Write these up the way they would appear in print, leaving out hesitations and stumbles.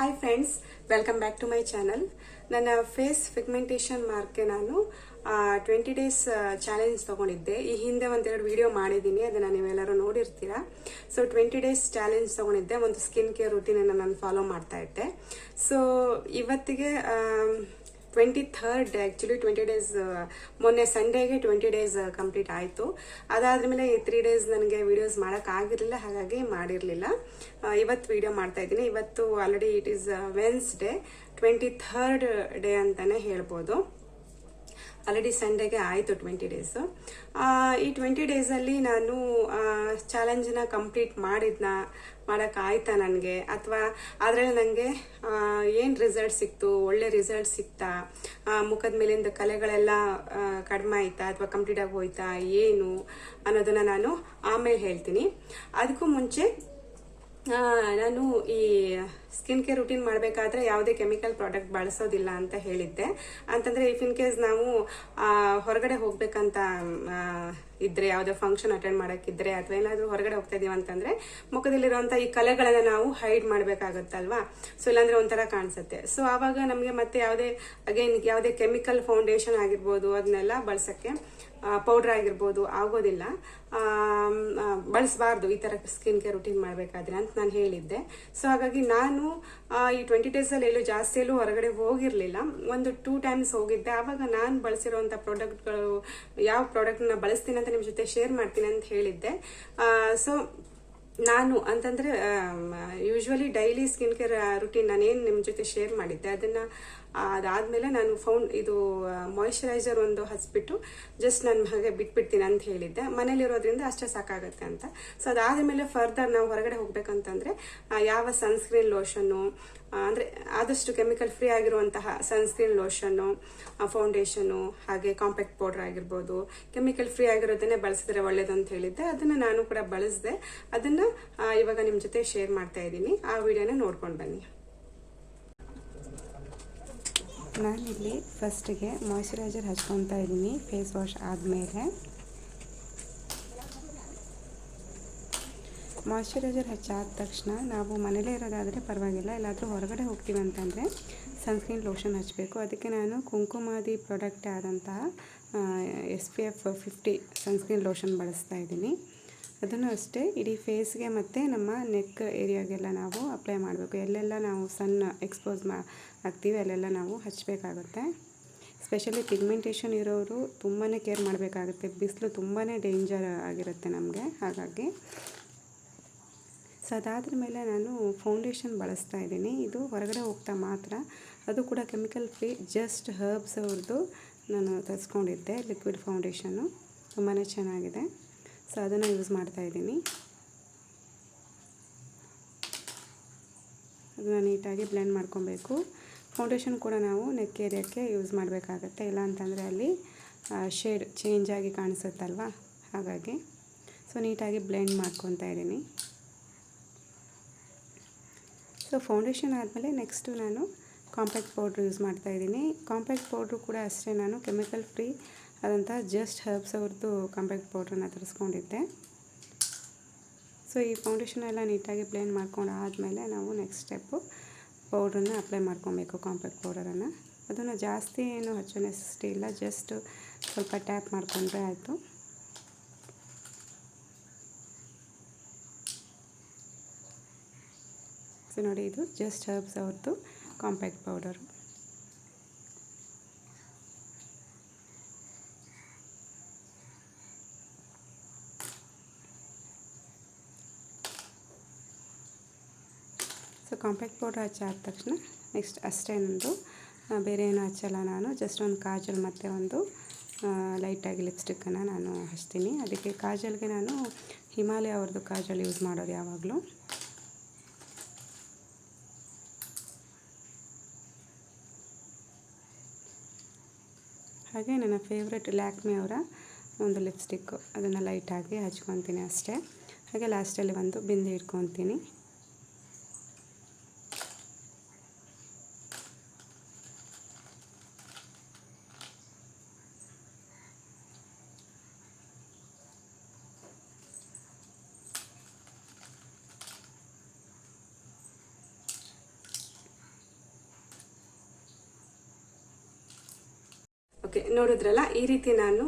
Hi friends, welcome back to my channel. ನನ್ನ face pigmentation ಮಾರ್ಕ್ಗೆ ನಾನು 20 ಡೇಸ್ ಚಾಲೆಂಜ್ ತಗೊಂಡಿದ್ದೆ. ಈ ಹಿಂದೆ ಒಂದೆರಡು ವಿಡಿಯೋ ಮಾಡಿದ್ದೀನಿ, ಅದನ್ನು ನೀವೆಲ್ಲರೂ ನೋಡಿರ್ತೀರಾ. ಸೊ 20 ಡೇಸ್ ಚಾಲೆಂಜ್ ತಗೊಂಡಿದ್ದೆ. ಒಂದು ಸ್ಕಿನ್ ಕೇರ್ ರುಟೀನನ್ನು ನಾನು ಫಾಲೋ ಮಾಡ್ತಾ ಇದ್ದೆ. ಸೊ ಇವತ್ತಿಗೆ 23rd ಆ್ಯಕ್ಚುಲಿ 20 ಡೇಸ್, ಮೊನ್ನೆ ಸಂಡೇಗೆ 20 ಡೇಸ್ ಕಂಪ್ಲೀಟ್ ಆಯಿತು. ಅದಾದ್ಮೇಲೆ ಈ 3 ಡೇಸ್ ನನಗೆ ವಿಡಿಯೋಸ್ ಮಾಡೋಕ್ಕಾಗಿರಲಿಲ್ಲ, ಹಾಗಾಗಿ ಮಾಡಿರಲಿಲ್ಲ. ಇವತ್ತು ವಿಡಿಯೋ ಮಾಡ್ತಾ ಇದ್ದೀನಿ. ಇವತ್ತು already it is Wednesday, 23rd day ಅಂತಲೇ ಹೇಳ್ಬೋದು. ಆಲ್ರೆಡಿ ಸಂಡೇಗೆ ಆಯಿತು 20 ಡೇಸು. ಈ 20 ಡೇಸಲ್ಲಿ ನಾನು ಚಾಲೆಂಜನ್ನ ಕಂಪ್ಲೀಟ್ ಮಾಡೋಕ್ಕಾಯ್ತಾ ನನಗೆ, ಅಥವಾ ಅದರಲ್ಲಿ ನನಗೆ ಏನು ರಿಸಲ್ಟ್ ಸಿಕ್ತು, ಒಳ್ಳೆ ರಿಸಲ್ಟ್ ಸಿಕ್ತಾ, ಮುಖದ ಮೇಲಿಂದ ಕಲೆಗಳೆಲ್ಲ ಕಡಿಮೆ ಆಯ್ತಾ ಅಥವಾ ಕಂಪ್ಲೀಟಾಗಿ ಹೋಯ್ತಾ ಏನು ಅನ್ನೋದನ್ನು ನಾನು ಆಮೇಲೆ ಹೇಳ್ತೀನಿ. ಅದಕ್ಕೂ ಮುಂಚೆ ನಾನು ಈ ಸ್ಕಿನ್ ಕೇರ್ ರುಟೀನ್ ಮಾಡಬೇಕಾದ್ರೆ ಯಾವುದೇ ಕೆಮಿಕಲ್ ಪ್ರಾಡಕ್ಟ್ ಬಳಸೋದಿಲ್ಲ ಅಂತ ಹೇಳಿದ್ದೆ. ಅಂತಂದರೆ ಇಫ್ ಇನ್ ಕೇಸ್ ನಾವು ಹೊರಗಡೆ ಹೋಗ್ಬೇಕಂತ ಇದ್ರೆ, ಯಾವುದೇ ಫಂಕ್ಷನ್ ಅಟೆಂಡ್ ಮಾಡೋಕ್ಕಿದ್ರೆ ಅಥವಾ ಏನಾದರೂ ಹೊರಗಡೆ ಹೋಗ್ತಾ ಇದೀವಿ ಅಂತಂದರೆ ಮುಖದಲ್ಲಿರುವಂಥ ಈ ಕಲೆಗಳನ್ನು ನಾವು ಹೈಡ್ ಮಾಡಬೇಕಾಗತ್ತಲ್ವಾ. ಸೊ ಇಲ್ಲಾಂದರೆ ಒಂಥರ ಕಾಣಿಸುತ್ತೆ. ಸೊ ಆವಾಗ ನಮಗೆ ಮತ್ತೆ ಯಾವುದೇ ಕೆಮಿಕಲ್ ಫೌಂಡೇಶನ್ ಆಗಿರ್ಬೋದು ಅದನ್ನೆಲ್ಲ ಬಳಸೋಕ್ಕೆ, ಪೌಡ್ರ್ ಆಗಿರ್ಬೋದು ಆಗೋದಿಲ್ಲ, ಬಳಸಬಾರ್ದು ಈ ಥರ ಸ್ಕಿನ್ ಕೇರ್ ರುಟೀನ್ ಮಾಡಬೇಕಾದ್ರೆ ಅಂತ ನಾನು ಹೇಳಿದ್ದೆ. ಸೊ ಹಾಗಾಗಿ ನಾನು ಈ 20 ಡೇಸಲ್ಲಿ ಎಲ್ಲೂ ಹೊರಗಡೆ ಹೋಗಿರಲಿಲ್ಲ. ಒಂದು 2 ಟೈಮ್ಸ್ ಹೋಗಿದ್ದೆ. ಆವಾಗ ನಾನು ಬಳಸಿರೋಂಥ ಪ್ರಾಡಕ್ಟ್ಗಳು, ಯಾವ ಪ್ರಾಡಕ್ಟ್ನ ಬಳಸ್ತೀನಿ ಅಂತ ನಿಮ್ಮ ಜೊತೆ ಶೇರ್ ಮಾಡ್ತೀನಿ ಅಂತ ಹೇಳಿದ್ದೆ. ಸೊ ನಾನು ಅಂತಂದರೆ usually daily skin care routine ನಾನೇನು ನಿಮ್ಮ ಜೊತೆ ಶೇರ್ ಮಾಡಿದ್ದೆ, ಅದಾದಮೇಲೆ ನಾನು ಇದು ಮಾಯಿಶ್ಚರೈಸರ್ ಒಂದು ಹಚ್ಬಿಟ್ಟು ಜಸ್ಟ್ ನಾನು ಹಾಗೆ ಬಿಟ್ಬಿಡ್ತೀನಿ ಅಂತ ಹೇಳಿದ್ದೆ. ಮನೇಲಿರೋದ್ರಿಂದ ಅಷ್ಟೇ ಸಾಕಾಗುತ್ತೆ ಅಂತ. ಸೊ ಅದಾದಮೇಲೆ ಫರ್ದರ್ ನಾವು ಹೊರಗಡೆ ಹೋಗ್ಬೇಕಂತಂದರೆ ಯಾವ ಸನ್ಸ್ಕ್ರೀನ್ ಲೋಷನ್ನು, ಅಂದರೆ ಆದಷ್ಟು ಕೆಮಿಕಲ್ ಫ್ರೀ ಆಗಿರುವಂತಹ ಸನ್ಸ್ಕ್ರೀನ್ ಲೋಷನ್ನು, ಫೌಂಡೇಶನ್ನು, ಹಾಗೆ ಕಾಂಪ್ಯಾಕ್ಟ್ ಪೌಡರ್ ಆಗಿರ್ಬೋದು, ಕೆಮಿಕಲ್ ಫ್ರೀ ಆಗಿರೋದನ್ನೇ ಬಳಸಿದ್ರೆ ಒಳ್ಳೇದು ಅಂತ ಹೇಳಿದ್ದೆ. ಅದನ್ನು ನಾನು ಕೂಡ ಬಳಸಿದೆ. ಅದನ್ನು ಇವಾಗ ನಿಮ್ಮ ಜೊತೆ ಶೇರ್ ಮಾಡ್ತಾ ಇದ್ದೀನಿ. ಆ ವಿಡಿಯೋನ ನೋಡ್ಕೊಂಡು ಬನ್ನಿ. ನಾನಿಲ್ಲಿ ಫಸ್ಟಿಗೆ ಮಾಯಿಶ್ಚರೈಸರ್ ಹಚ್ಕೊತಾ ಇದ್ದೀನಿ ಫೇಸ್ ವಾಶ್ ಆದಮೇಲೆ. ಮಾಯಿಶ್ಚರೈಸರ್ ಹಚ್ಚಾದ ತಕ್ಷಣ ನಾವು ಮನೇಲೇ ಇರೋದಾದರೆ ಪರವಾಗಿಲ್ಲ, ಎಲ್ಲಾದರೂ ಹೊರಗಡೆ ಹೋಗ್ತೀವಿ ಅಂತಂದರೆ ಸನ್ಸ್ಕ್ರೀನ್ ಲೋಷನ್ ಹಚ್ಚಬೇಕು. ಅದಕ್ಕೆ ನಾನು ಕುಂಕುಮಾದಿ ಪ್ರಾಡಕ್ಟ್ ಆದಂತಹ SPF 50 ಸನ್ಸ್ಕ್ರೀನ್ ಲೋಷನ್ ಬಳಸ್ತಾ ಇದ್ದೀನಿ. ಅದನ್ನು ಅಷ್ಟೇ ಇಡೀ ಫೇಸ್ಗೆ ಮತ್ತು ನಮ್ಮ ನೆಕ್ ಏರಿಯಾಗೆಲ್ಲ ನಾವು ಅಪ್ಲೈ ಮಾಡಬೇಕು. ಎಲ್ಲೆಲ್ಲ ನಾವು ಎಕ್ಸ್ಪೋಸ್ ಆಗ್ತೀವಿ ಅಲ್ಲೆಲ್ಲ ನಾವು ಹಚ್ಚಬೇಕಾಗುತ್ತೆ. ಸ್ಪೆಷಲಿ ಪಿಗ್ಮೆಂಟೇಷನ್ ಇರೋರು ತುಂಬಾ ಕೇರ್ ಮಾಡಬೇಕಾಗುತ್ತೆ. ಬಿಸಿಲು ತುಂಬಾ ಡೇಂಜರ್ ಆಗಿರುತ್ತೆ ನಮಗೆ. ಹಾಗಾಗಿ ಸೊ ಅದಾದ್ರ ಮೇಲೆ ನಾನು ಫೌಂಡೇಶನ್ ಬಳಸ್ತಾ ಇದ್ದೀನಿ. ಇದು ಹೊರಗಡೆ ಹೋಗ್ತಾ ಮಾತ್ರ, ಅದು ಕೂಡ ಕೆಮಿಕಲ್ ಫ್ರೀ, ಜಸ್ಟ್ ಹರ್ಬ್ಸ್ ಅವ್ರದ್ದು ನಾನು ತರಿಸ್ಕೊಂಡಿದ್ದೆ ಲಿಕ್ವಿಡ್ ಫೌಂಡೇಶನ್ನು. ತುಂಬಾ ಚೆನ್ನಾಗಿದೆ. ಸೊ ಅದನ್ನು ಯೂಸ್ ಮಾಡ್ತಾ ಇದ್ದೀನಿ. ಅದನ್ನು ನೀಟಾಗಿ ಬ್ಲೆಂಡ್ ಮಾಡ್ಕೊಬೇಕು. ಫೌಂಡೇಶನ್ ಕೂಡ ನಾವು ನೆಕ್ ಏರಿಯಾಕ್ಕೆ ಯೂಸ್ ಮಾಡಬೇಕಾಗತ್ತೆ, ಇಲ್ಲ ಅಂತಂದರೆ ಅಲ್ಲಿ ಶೇಡ್ ಚೇಂಜ್ ಆಗಿ ಕಾಣಿಸುತ್ತಲ್ವ, ಹಾಗಾಗಿ. ಸೊ ನೀಟಾಗಿ ಬ್ಲೆಂಡ್ ಮಾಡ್ಕೊತಾ ಇದ್ದೀನಿ. ಸೊ ಫೌಂಡೇಶನ್ ಆದಮೇಲೆ ನೆಕ್ಸ್ಟು ನಾನು ಕಾಂಪ್ಯಾಕ್ಟ್ ಪೌಡ್ರ್ ಯೂಸ್ ಮಾಡ್ತಾ ಇದ್ದೀನಿ. ಕಾಂಪ್ಯಾಕ್ಟ್ ಪೌಡ್ರು ಕೂಡ ಅಷ್ಟೇ ನಾನು ಕೆಮಿಕಲ್ ಫ್ರೀ ಆದಂಥ ಜಸ್ಟ್ ಹರ್ಬ್ಸ್ ಅವ್ರದ್ದು ಕಾಂಪ್ಯಾಕ್ಟ್ ಪೌಡ್ರನ್ನ ತರಿಸ್ಕೊಂಡಿದ್ದೆ. ಸೊ ಈ ಫೌಂಡೇಶನ್ ಎಲ್ಲ ನೀಟಾಗಿ ಬ್ಲೆಂಡ್ ಮಾಡ್ಕೊಂಡು ಆದಮೇಲೆ ನಾವು ನೆಕ್ಸ್ಟ್ ಸ್ಟೆಪ್ಪು ಪೌಡ್ರನ್ನ ಅಪ್ಲೈ ಮಾಡ್ಕೊಬೇಕು, ಕಾಂಪ್ಯಾಕ್ಟ್ ಪೌಡರನ್ನು. ಅದನ್ನು ಜಾಸ್ತಿ ಏನು ಹಚ್ಚೋ ನೆಸೆಸಿಟಿ ಇಲ್ಲ, ಜಸ್ಟ್ ಸ್ವಲ್ಪ ಟ್ಯಾಪ್ ಮಾಡಿಕೊಂಡ್ರೆ ಆಯಿತು. ಸೊ ನೋಡಿ, ಇದು ಜಸ್ಟ್ ಹರ್ಬ್ಸ್ ಅವ್ರದ್ದು compact powder. So compact powder ಹಚ್ಚಾದ ತಕ್ಷಣ ನೆಕ್ಸ್ಟ್ ಅಷ್ಟೇ, ನಂದು ಬೇರೆ ಏನು ಹಚ್ಚಲ್ಲ. ನಾನು ಜಸ್ಟ್ ಒಂದು ಕಾಜಲ್ ಮತ್ತು ಒಂದು ಲೈಟಾಗಿ ಲಿಪ್ಸ್ಟಿಕ್ಕನ್ನು ನಾನು ಹಚ್ತೀನಿ. ಅದಕ್ಕೆ ಕಾಜಲ್ಗೆ ನಾನು ಹಿಮಾಲಯ ಅವ್ರದ್ದು ಕಾಜಲ್ ಯೂಸ್ ಮಾಡೋದು ಯಾವಾಗಲೂ. ಹಾಗೆ ನನ್ನ ಫೇವ್ರೆಟ್ ಲ್ಯಾಕ್ಮಿ ಅವರ ಒಂದು ಲಿಪ್ಸ್ಟಿಕ್ಕು, ಅದನ್ನು ಲೈಟಾಗಿ ಹಚ್ಕೊತೀನಿ ಅಷ್ಟೇ. ಹಾಗೆ ಲಾಸ್ಟಲ್ಲಿ ಒಂದು ಬಿಂದಿ ಇಟ್ಕೊತೀನಿ. ಓಕೆ, ನೋಡಿದ್ರಲ್ಲ, ಈ ರೀತಿ ನಾನು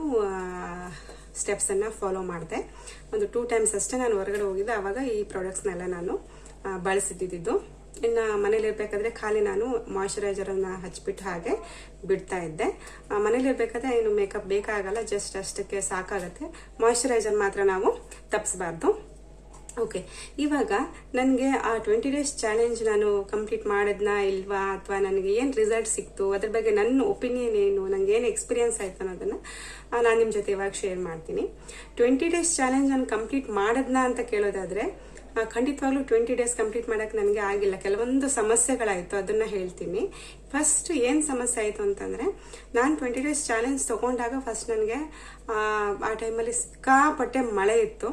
ಸ್ಟೆಪ್ಸನ್ನು ಫಾಲೋ ಮಾಡಿದೆ. ಒಂದು 2 ಟೈಮ್ಸ್ ಅಷ್ಟೇ ನಾನು ಹೊರಗಡೆ ಹೋಗಿದ್ದೆ, ಆವಾಗ ಈ ಪ್ರಾಡಕ್ಟ್ಸ್ನೆಲ್ಲ ನಾನು ಬಳಸಿದ್ದಿದ್ದು. ಇನ್ನು ಮನೇಲಿರ್ಬೇಕಾದ್ರೆ ಖಾಲಿ ನಾನು ಮಾಯಶ್ಚರೈಸರನ್ನು ಹಚ್ಬಿಟ್ಟು ಹಾಗೆ ಬಿಡ್ತಾ ಇದ್ದೆ. ಮನೇಲಿರ್ಬೇಕಾದ್ರೆ ಏನು ಮೇಕಪ್ ಬೇಕಾಗಲ್ಲ, ಜಸ್ಟ್ ಅಷ್ಟಕ್ಕೆ ಸಾಕಾಗತ್ತೆ. ಮಾಯಶ್ಚರೈಸರ್ ಮಾತ್ರ ನಾವು ತಪ್ಪಿಸಬಾರ್ದು. ಓಕೆ, ಇವಾಗ ನನಗೆ ಆ 20 ಡೇಸ್ ಚಾಲೆಂಜ್ ನಾನು ಕಂಪ್ಲೀಟ್ ಮಾಡಿದ್ನಾ ಇಲ್ವಾ, ಅಥವಾ ನನಗೆ ಏನು ರಿಸಲ್ಟ್ ಸಿಕ್ತು, ಅದ್ರ ಬಗ್ಗೆ ನನ್ನ ಒಪಿನಿಯನ್ ಏನು, ನನಗೆ ಏನು ಎಕ್ಸ್ಪೀರಿಯನ್ಸ್ ಆಯ್ತು ಅನ್ನೋದನ್ನು ನಾನು ನಿಮ್ಮ ಜೊತೆ ಇವಾಗ ಶೇರ್ ಮಾಡ್ತೀನಿ. 20 ಡೇಸ್ ಚಾಲೆಂಜ್ ನಾನು ಕಂಪ್ಲೀಟ್ ಮಾಡಿದ್ನಾ ಅಂತ ಕೇಳೋದಾದರೆ, ಖಂಡಿತವಾಗ್ಲೂ 20 ಡೇಸ್ ಕಂಪ್ಲೀಟ್ ಮಾಡೋಕ್ಕೆ ನನಗೆ ಆಗಿಲ್ಲ. ಕೆಲವೊಂದು ಸಮಸ್ಯೆಗಳಾಯಿತು, ಅದನ್ನು ಹೇಳ್ತೀನಿ. ಫಸ್ಟ್ ಏನು ಸಮಸ್ಯೆ ಆಯಿತು ಅಂತಂದರೆ, ನಾನು 20 ಡೇಸ್ ಚಾಲೆಂಜ್ ತೊಗೊಂಡಾಗ ಫಸ್ಟ್ ನನಗೆ ಆ ಟೈಮಲ್ಲಿ ಸಿಕ್ಕಾಪಟ್ಟೆ ಮಳೆ ಇತ್ತು.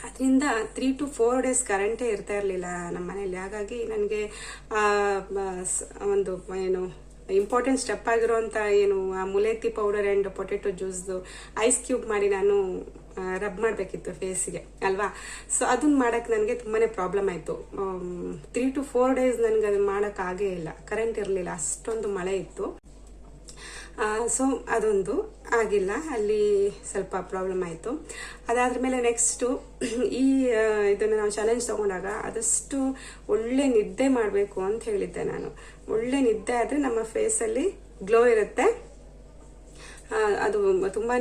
ಅದರಿಂದ 3 to 4 ಡೇಸ್ ಕರೆಂಟೇ ಇರ್ತಾ ಇರಲಿಲ್ಲ ನಮ್ಮ ಮನೇಲಿ. ಹಾಗಾಗಿ ನನಗೆ ಒಂದು ಏನು ಇಂಪಾರ್ಟೆಂಟ್ ಸ್ಟೆಪ್ ಆಗಿರೋಂಥ ಏನು ಆ ಮುಲೇತಿ ಪೌಡರ್ ಆ್ಯಂಡ್ ಪೊಟೆಟೊ ಜ್ಯೂಸ್ದು ಐಸ್ ಕ್ಯೂಬ್ ಮಾಡಿ ನಾನು ರಬ್ ಮಾಡಬೇಕಿತ್ತು ಫೇಸಿಗೆ ಅಲ್ವಾ. ಸೊ ಅದನ್ನ ಮಾಡೋಕ್ಕೆ ನನಗೆ ತುಂಬಾ ಪ್ರಾಬ್ಲಮ್ ಆಯಿತು. 3 to 4 ಡೇಸ್ ನನಗೆ ಅದನ್ನು ಮಾಡೋಕ್ಕಾಗೇ ಇಲ್ಲ, ಕರೆಂಟ್ ಇರಲಿಲ್ಲ, ಅಷ್ಟೊಂದು ಮಳೆ ಇತ್ತು. ಸೊ ಅದೊಂದು ಆಗಿಲ್ಲ, ಅಲ್ಲಿ ಸ್ವಲ್ಪ ಪ್ರಾಬ್ಲಮ್ ಆಯಿತು. ಅದಾದ್ರ ಮೇಲೆ ನೆಕ್ಸ್ಟು ಇದನ್ನು ನಾವು ಚಾಲೆಂಜ್ ತೊಗೊಂಡಾಗ ಆದಷ್ಟು ಒಳ್ಳೆ ನಿದ್ದೆ ಮಾಡಬೇಕು ಅಂತ ಹೇಳಿದ್ದೆ ನಾನು. ಒಳ್ಳೆ ನಿದ್ದೆ ಆದರೆ ನಮ್ಮ ಫೇಸಲ್ಲಿ ಗ್ಲೋ ಇರುತ್ತೆ. ಅದು ತುಂಬಾ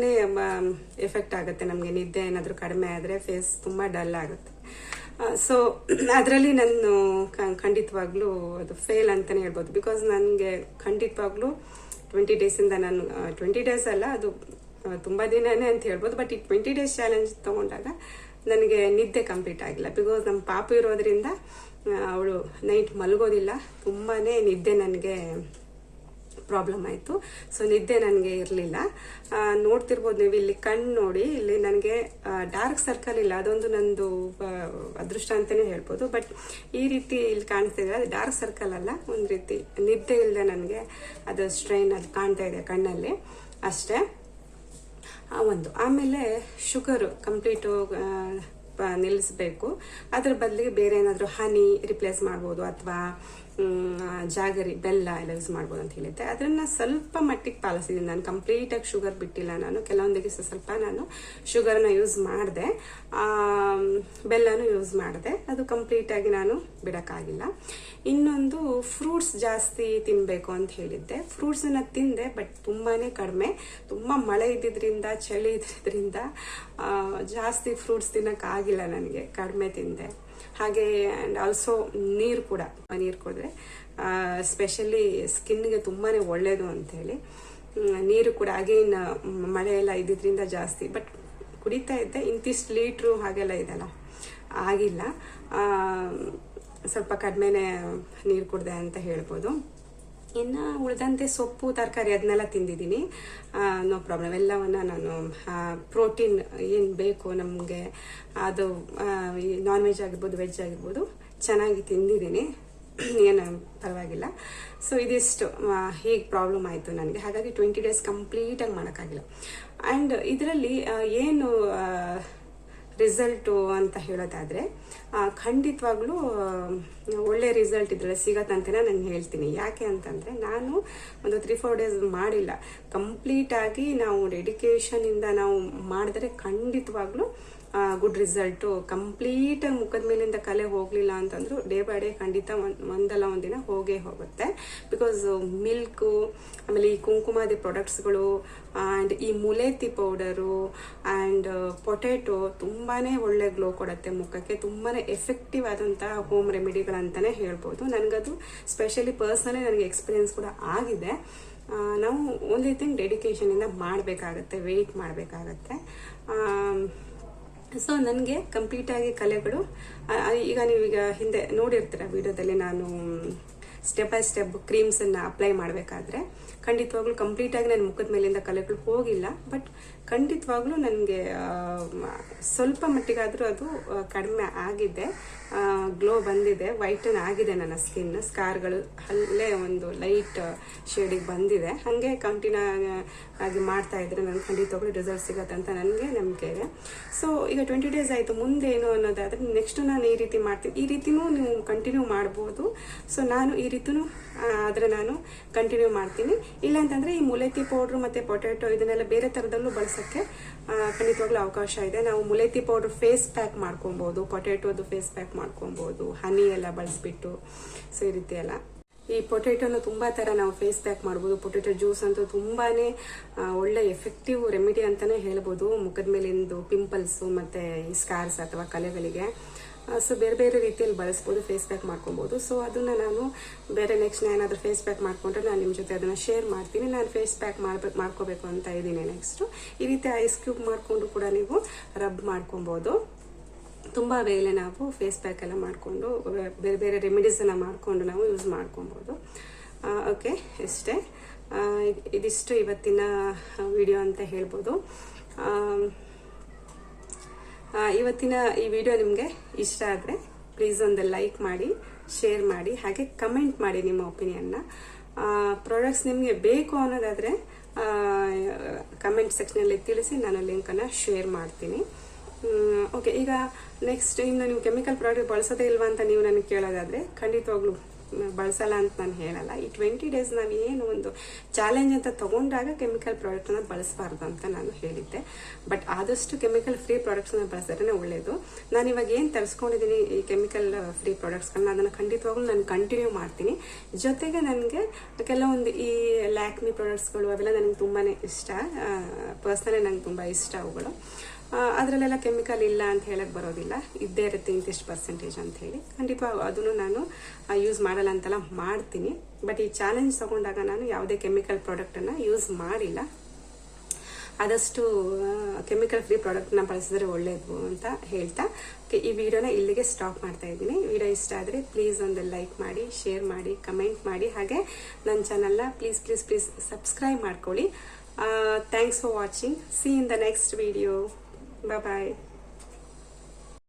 ಎಫೆಕ್ಟ್ ಆಗುತ್ತೆ ನಮಗೆ. ನಿದ್ದೆ ಏನಾದರೂ ಕಡಿಮೆ ಆದರೆ ಫೇಸ್ ತುಂಬ ಡಲ್ ಆಗುತ್ತೆ. ಸೊ ಅದರಲ್ಲಿ ನಾನು ಖಂಡಿತವಾಗ್ಲೂ ಅದು ಫೇಲ್ ಅಂತಲೇ ಹೇಳ್ಬೋದು. ಬಿಕಾಸ್ ನನಗೆ ಖಂಡಿತವಾಗ್ಲೂ 20 ಡೇಸಿಂದ ನಾನು 20 ಡೇಸ್ ಅಲ್ಲ, ಅದು ತುಂಬ ದಿನನೇ ಅಂತ ಹೇಳ್ಬೋದು. ಬಟ್ ಈ 20 ಡೇಸ್ ಚಾಲೆಂಜ್ ತೊಗೊಂಡಾಗ ನನಗೆ ನಿದ್ದೆ ಕಂಪ್ಲೀಟ್ ಆಗಿಲ್ಲ. ಬಿಕಾಸ್ ನಮ್ಮ ಪಾಪು ಇರೋದ್ರಿಂದ ಅವಳು ನೈಟ್ ಮಲಗೋದಿಲ್ಲ, ತುಂಬಾ ನಿದ್ದೆ ನನಗೆ ಪ್ರಾಬ್ಲಮ್ ಆಯಿತು. ಸೊ ನಿದ್ದೆ ನನಗೆ ಇರಲಿಲ್ಲ. ನೋಡ್ತಿರ್ಬೋದು ನೀವು, ಇಲ್ಲಿ ಕಣ್ಣು ನೋಡಿ, ಇಲ್ಲಿ ನನಗೆ ಡಾರ್ಕ್ ಸರ್ಕಲ್ ಇಲ್ಲ. ಅದೊಂದು ನಂದು ಅದೃಷ್ಟ ಅಂತಲೇ ಹೇಳ್ಬೋದು. ಬಟ್ ಈ ರೀತಿ ಇಲ್ಲಿ ಕಾಣಿಸ್ತಿದೆ, ಅದು ಡಾರ್ಕ್ ಸರ್ಕಲ್ ಅಲ್ಲ, ಒಂದು ರೀತಿ ನಿದ್ದೆ ಇಲ್ಲದೆ ನನಗೆ ಅದು ಸ್ಟ್ರೈನ್ ಅದು ಕಾಣ್ತಾ ಇದೆ ಕಣ್ಣಲ್ಲಿ ಅಷ್ಟೇ. ಒಂದು ಆಮೇಲೆ ಶುಗರು ಕಂಪ್ಲೀಟು ನಿಲ್ಲಿಸಬೇಕು. ಅದ್ರ ಬದಲಿಗೆ ಬೇರೆ ಏನಾದರೂ ಹನಿ ರಿಪ್ಲೇಸ್ ಮಾಡ್ಬೋದು, ಅಥವಾ ಜಾಗರಿ ಬೆಲ್ಲ ಎಲ್ಲ ಯೂಸ್ ಮಾಡ್ಬೋದು ಅಂತ ಹೇಳಿದ್ದೆ. ಅದನ್ನು ಸ್ವಲ್ಪ ಮಟ್ಟಿಗೆ ಪಾಲಿಸಿದ್ದೀನಿ ನಾನು. ಕಂಪ್ಲೀಟಾಗಿ ಶುಗರ್ ಬಿಟ್ಟಿಲ್ಲ ನಾನು. ಕೆಲವೊಂದಿಗೆ ಸ್ವಲ್ಪ ನಾನು ಶುಗರ್ನ ಯೂಸ್ ಮಾಡಿದೆ, ಬೆಲ್ಲನೂ ಯೂಸ್ ಮಾಡಿದೆ. ಅದು ಕಂಪ್ಲೀಟಾಗಿ ನಾನು ಬಿಡೋಕ್ಕಾಗಿಲ್ಲ. ಇನ್ನೊಂದು ಫ್ರೂಟ್ಸ್ ಜಾಸ್ತಿ ತಿನ್ನಬೇಕು ಅಂತ ಹೇಳಿದ್ದೆ. ಫ್ರೂಟ್ಸನ್ನು ತಿಂದೆ, ಬಟ್ ತುಂಬಾ ಕಡಿಮೆ. ತುಂಬ ಮಳೆ ಇದ್ದಿದ್ದರಿಂದ, ಚಳಿ ಇದ್ದಿದ್ದರಿಂದ ಜಾಸ್ತಿ ಫ್ರೂಟ್ಸ್ ತಿನ್ನೋಕ್ಕಾಗಿಲ್ಲ ನನಗೆ, ಕಡಿಮೆ ತಿಂದೆ. ಹಾಗೆ ಆ್ಯಂಡ್ ಆಲ್ಸೋ ನೀರು ಕುಡಿದ್ರೆ ಸ್ಪೆಷಲಿ ಸ್ಕಿನ್ಗೆ ತುಂಬಾ ಒಳ್ಳೆಯದು ಅಂಥೇಳಿ ನೀರು ಕೂಡ ಅಗೇನ್ ಮಳೆ ಎಲ್ಲ ಇದ್ದಿದ್ದರಿಂದ ಜಾಸ್ತಿ ಬಟ್ ಕುಡಿತಾ ಇದ್ದೆ. ಇಂತಿಷ್ಟು ಲೀಟ್ರು ಹಾಗೆಲ್ಲ ಇದೆಲ್ಲ ಆಗಿಲ್ಲ, ಸ್ವಲ್ಪ ಕಡಿಮೆನೇ ನೀರು ಕುಡಿದೆ ಅಂತ ಹೇಳ್ಬೋದು. ಇನ್ನು ಉಳಿದಂತೆ ಸೊಪ್ಪು ತರಕಾರಿ ಅದನ್ನೆಲ್ಲ ತಿಂದಿದ್ದೀನಿ, ನೋ ಪ್ರಾಬ್ಲಮ್. ಎಲ್ಲವನ್ನು ನಾನು ಪ್ರೋಟೀನ್ ಏನು ಬೇಕು ನಮಗೆ, ಅದು ನಾನ್ ವೆಜ್ ಆಗಿರ್ಬೋದು ವೆಜ್ ಆಗಿರ್ಬೋದು ಚೆನ್ನಾಗಿ ತಿಂದಿದ್ದೀನಿ, ಏನು ಪರವಾಗಿಲ್ಲ. ಸೊ ಇದಿಷ್ಟು ಹೀಗೆ ಪ್ರಾಬ್ಲಮ್ ಆಯಿತು ನನಗೆ. ಹಾಗಾಗಿ 20 ಡೇಸ್ ಕಂಪ್ಲೀಟಾಗಿ ಮಾಡೋಕ್ಕಾಗಿಲ್ಲ. ಆ್ಯಂಡ್ ಇದರಲ್ಲಿ ಏನು ರಿಸಲ್ಟು ಅಂತ ಹೇಳೋದಾದರೆ, ಖಂಡಿತವಾಗ್ಲೂ ಒಳ್ಳೆ ರಿಸಲ್ಟ್ ಇದರಲ್ಲಿ ಸಿಗತ್ತಂತಲೇ ನಾನು ಹೇಳ್ತೀನಿ. ಯಾಕೆ ಅಂತಂದರೆ, ನಾನು ಒಂದು 3-4 ಡೇಸ್ ಮಾಡಿಲ್ಲ, ಕಂಪ್ಲೀಟಾಗಿ ನಾವು ಡೆಡಿಕೇಶನಿಂದ ನಾವು ಮಾಡಿದ್ರೆ ಖಂಡಿತವಾಗ್ಲೂ ಗುಡ್ ರಿಸಲ್ಟು. ಕಂಪ್ಲೀಟಾಗಿ ಮುಖದ ಮೇಲಿಂದ ಕಲೆ ಹೋಗಲಿಲ್ಲ ಅಂತಂದ್ರು ಡೇ ಬೈ ಡೇ ಖಂಡಿತ ಒಂದಲ್ಲ ಒಂದಿನ ಹೋಗೇ ಹೋಗುತ್ತೆ. ಬಿಕಾಸ್ ಮಿಲ್ಕು, ಆಮೇಲೆ ಈ ಕುಂಕುಮಾದಿ ಪ್ರಾಡಕ್ಟ್ಸ್ಗಳು, ಆ್ಯಂಡ್ ಈ ಮುಲೇತಿ ಪೌಡರು ಆ್ಯಂಡ್ ಪೊಟೆಟೊ ತುಂಬಾ ಒಳ್ಳೆ ಗ್ಲೋ ಕೊಡುತ್ತೆ ಮುಖಕ್ಕೆ. ತುಂಬಾ ಎಫೆಕ್ಟಿವ್ ಆದಂಥ ಹೋಮ್ ರೆಮಿಡಿಗಳಂತಲೇ ಹೇಳ್ಬೋದು. ನನಗದು ಸ್ಪೆಷಲಿ ಪರ್ಸ್ನಲಿ ನನಗೆ ಎಕ್ಸ್ಪೀರಿಯನ್ಸ್ ಕೂಡ ಆಗಿದೆ. ನಾವು ಓನ್ಲಿ ಥಿಂಗ್ ಡೆಡಿಕೇಶನಿಂದ ಮಾಡಬೇಕಾಗತ್ತೆ, ವೆಯ್ಟ್ ಮಾಡಬೇಕಾಗತ್ತೆ. ಸೊ ನನಗೆ ಕಂಪ್ಲೀಟಾಗಿ ಕಲೆಗಳು ಈಗ ನೀವೀಗ ಹಿಂದೆ ನೋಡಿರ್ತೀರ ವಿಡಿಯೋದಲ್ಲಿ, ನಾನು ಸ್ಟೆಪ್ ಬೈ ಸ್ಟೆಪ್ ಕ್ರೀಮ್ಸನ್ನು ಅಪ್ಲೈ ಮಾಡಬೇಕಾದ್ರೆ ಖಂಡಿತವಾಗ್ಲೂ ಕಂಪ್ಲೀಟಾಗಿ ನನ್ನ ಮುಖದ ಮೇಲಿಂದ ಕಲೆಗಳು ಹೋಗಿಲ್ಲ. ಬಟ್ ಖಂಡಿತವಾಗ್ಲೂ ನನಗೆ ಸ್ವಲ್ಪ ಮಟ್ಟಿಗಾದರೂ ಅದು ಕಡಿಮೆ ಆಗಿದೆ. ಗ್ಲೋ ಬಂದಿದೆ, ವೈಟನ್ ಆಗಿದೆ ನನ್ನ ಸ್ಕಿನ್. ಸ್ಕಾರ್ಗಳು ಅಲ್ಲೇ ಒಂದು ಲೈಟ್ ಶೇಡಿಗೆ ಬಂದಿದೆ. ಹಾಗೆ ಕಂಟಿನ್ಯೂ ಆಗಿ ಮಾಡ್ತಾ ಇದ್ರೆ ನನಗೆ ಖಂಡಿತವಾಗ್ಲೂ ರಿಸಲ್ಟ್ ಸಿಗುತ್ತೆ ಅಂತ ನನಗೆ ನಂಬಿಕೆ ಇದೆ. ಸೊ ಈಗ 20 ಡೇಸ್ ಆಯಿತು, ಮುಂದೆ ಏನು ಅನ್ನೋದಾದರೆ ನೆಕ್ಸ್ಟ್ ನಾನು ಈ ರೀತಿ ಮಾಡ್ತೀನಿ. ಈ ರೀತಿನೂ ನೀವು ಕಂಟಿನ್ಯೂ ಮಾಡ್ಬೋದು. ಸೊ ನಾನು ಈ ರೀತಿನೂ ಆದರೆ ನಾನು ಕಂಟಿನ್ಯೂ ಮಾಡ್ತೀನಿ. ಇಲ್ಲಾಂತಂದರೆ ಈ ಮುಲೇತಿ ಪೌಡ್ರು ಮತ್ತು ಪೊಟ್ಯಾಟೊ ಇದನ್ನೆಲ್ಲ ಬೇರೆ ಥರದಲ್ಲೂ ಬಳಸೋಕ್ಕೆ ಖಂಡಿತವಾಗ್ಲೂ ಅವಕಾಶ ಇದೆ. ನಾವು ಮುಲೇತಿ ಪೌಡ್ರ್ ಫೇಸ್ ಪ್ಯಾಕ್ ಮಾಡ್ಕೊಬೋದು, ಪೊಟ್ಯಾಟೋದು ಫೇಸ್ ಪ್ಯಾಕ್ ಮಾಡ್ಕೊಬೋದು, ಹನಿ ಎಲ್ಲ ಬಳಸ್ಬಿಟ್ಟು. ಸೊ ಈ ರೀತಿ ಎಲ್ಲ ಈ ಪೊಟ್ಯಾಟೋನ ತುಂಬ ಥರ ನಾವು ಫೇಸ್ ಪ್ಯಾಕ್ ಮಾಡ್ಬೋದು. ಪೊಟ್ಯಾಟೊ ಜ್ಯೂಸ್ ಅಂತೂ ತುಂಬಾ ಒಳ್ಳೆ ಎಫೆಕ್ಟಿವ್ ರೆಮಿಡಿ ಅಂತಲೇ ಹೇಳ್ಬೋದು ಮುಖದ ಮೇಲಿಂದು ಪಿಂಪಲ್ಸು ಮತ್ತು ಈ ಸ್ಕಾರ್ಸ್ ಅಥವಾ ಕಲೆಗಳಿಗೆ. ಸೊ ಬೇರೆ ಬೇರೆ ರೀತಿಯಲ್ಲಿ ಬಳಸ್ಬೋದು, ಫೇಸ್ ಪ್ಯಾಕ್ ಮಾಡ್ಕೊಬೋದು. ಸೊ ಅದನ್ನು ನಾನು ಬೇರೆ ನೆಕ್ಸ್ಟ್ ಏನಾದರೂ ಫೇಸ್ ಪ್ಯಾಕ್ ಮಾಡ್ಕೊಂಡ್ರೆ ನಾನು ನಿಮ್ಮ ಜೊತೆ ಅದನ್ನು ಶೇರ್ ಮಾಡ್ತೀನಿ. ನಾನು ಫೇಸ್ ಪ್ಯಾಕ್ ಮಾಡ್ಕೋಬೇಕು ಅಂತ ಇದ್ದೀನಿ ನೆಕ್ಸ್ಟು. ಈ ರೀತಿ ಐಸ್ ಕ್ಯೂಬ್ ಮಾಡಿಕೊಂಡು ಕೂಡ ನೀವು ರಬ್ ಮಾಡ್ಕೊಬೋದು. ತುಂಬ ವೇಳೆ ನಾವು ಫೇಸ್ ಪ್ಯಾಕ್ ಎಲ್ಲ ಮಾಡಿಕೊಂಡು ಬೇರೆ ಬೇರೆ ರೆಮಿಡೀಸನ್ನು ಮಾಡಿಕೊಂಡು ನಾವು ಯೂಸ್ ಮಾಡ್ಕೊಬೋದು. ಓಕೆ, ಇಷ್ಟೇ. ಇದಿಷ್ಟು ಇವತ್ತಿನ ವಿಡಿಯೋ ಅಂತ ಹೇಳ್ಬೋದು. ಇವತ್ತಿನ ಈ ವಿಡಿಯೋ ನಿಮಗೆ ಇಷ್ಟ ಆದರೆ ಪ್ಲೀಸ್ ಒಂದು ಲೈಕ್ ಮಾಡಿ, ಶೇರ್ ಮಾಡಿ, ಹಾಗೆ ಕಮೆಂಟ್ ಮಾಡಿ ನಿಮ್ಮ ಒಪಿನಿಯನ್ನ. ಪ್ರಾಡಕ್ಟ್ಸ್ ನಿಮಗೆ ಬೇಕು ಅನ್ನೋದಾದರೆ ಕಮೆಂಟ್ ಸೆಕ್ಷನಲ್ಲಿ ತಿಳಿಸಿ, ನಾನು ಲಿಂಕನ್ನು ಶೇರ್ ಮಾಡ್ತೀನಿ. ಓಕೆ, ಈಗ ನೆಕ್ಸ್ಟ್ ಇನ್ನು ನೀವು ಕೆಮಿಕಲ್ ಪ್ರಾಡಕ್ಟ್ ಬಳಸೋದೇ ಇಲ್ವಾ ಅಂತ ನೀವು ನನಗೆ ಕೇಳೋದಾದರೆ ಖಂಡಿತವಾಗ್ಲೂ ಬಳಸಲ್ಲ ಅಂತ ನಾನು ಹೇಳಲ್ಲ. ಈ 20 ಡೇಸ್ ನಾವು ಏನು ಒಂದು ಚಾಲೆಂಜ್ ಅಂತ ತಗೊಂಡಾಗ ಕೆಮಿಕಲ್ ಪ್ರಾಡಕ್ಟನ್ನು ಬಳಸಬಾರ್ದು ಅಂತ ನಾನು ಹೇಳಿದ್ದೆ. ಬಟ್ ಆದಷ್ಟು ಕೆಮಿಕಲ್ ಫ್ರೀ ಪ್ರಾಡಕ್ಟ್ಸನ್ನ ಬಳಸಿದ್ರೆ ಒಳ್ಳೆಯದು. ನಾನು ಇವಾಗ ಏನು ತರಿಸ್ಕೊಂಡಿದ್ದೀನಿ ಈ ಕೆಮಿಕಲ್ ಫ್ರೀ ಪ್ರಾಡಕ್ಟ್ಸ್ಗಳನ್ನ, ಅದನ್ನು ಖಂಡಿತವಾಗ್ಲೂ ನಾನು ಕಂಟಿನ್ಯೂ ಮಾಡ್ತೀನಿ. ಜೊತೆಗೆ ನನಗೆ ಕೆಲವೊಂದು ಈ ಲ್ಯಾಕ್ಮಿ ಪ್ರಾಡಕ್ಟ್ಸ್ಗಳು ಅವೆಲ್ಲ ನನಗೆ ತುಂಬಾ ಇಷ್ಟ. ಪರ್ಸ್ನಲಿ ನನಗೆ ತುಂಬ ಇಷ್ಟ ಅವುಗಳು. ಅದರಲ್ಲೆಲ್ಲ ಕೆಮಿಕಲ್ ಇಲ್ಲ ಅಂತ ಹೇಳಕ್ಕೆ ಬರೋದಿಲ್ಲ, ಇದ್ದೇ ಇರುತ್ತೆ ಇಂತಿಷ್ಟು ಪರ್ಸೆಂಟೇಜ್ ಅಂತ ಹೇಳಿ. ಖಂಡಿತವಾಗಿ ಅದನ್ನು ನಾನು ಯೂಸ್ ಮಾಡಲ್ಲ ಅಂತೆಲ್ಲ ಮಾಡ್ತೀನಿ. ಬಟ್ ಈ ಚಾಲೆಂಜ್ ತಗೊಂಡಾಗ ನಾನು ಯಾವುದೇ ಕೆಮಿಕಲ್ ಪ್ರಾಡಕ್ಟನ್ನು ಯೂಸ್ ಮಾಡಿಲ್ಲ. ಆದಷ್ಟು ಕೆಮಿಕಲ್ ಫ್ರೀ ಪ್ರಾಡಕ್ಟ್ನ ಬಳಸಿದ್ರೆ ಒಳ್ಳೆಯದು ಅಂತ ಹೇಳ್ತಾ ಈ ವಿಡಿಯೋನ ಇಲ್ಲಿಗೆ ಸ್ಟಾಪ್ ಮಾಡ್ತಾ ಇದ್ದೀನಿ. ವಿಡಿಯೋ ಇಷ್ಟ ಆದರೆ ಪ್ಲೀಸ್ ಒಂದು ಲೈಕ್ ಮಾಡಿ, ಶೇರ್ ಮಾಡಿ, ಕಮೆಂಟ್ ಮಾಡಿ, ಹಾಗೆ ನನ್ನ ಚಾನಲ್ನ ಪ್ಲೀಸ್ ಸಬ್ಸ್ಕ್ರೈಬ್ ಮಾಡ್ಕೊಳ್ಳಿ. Thanks for watching. See you in the next video. Bye bye.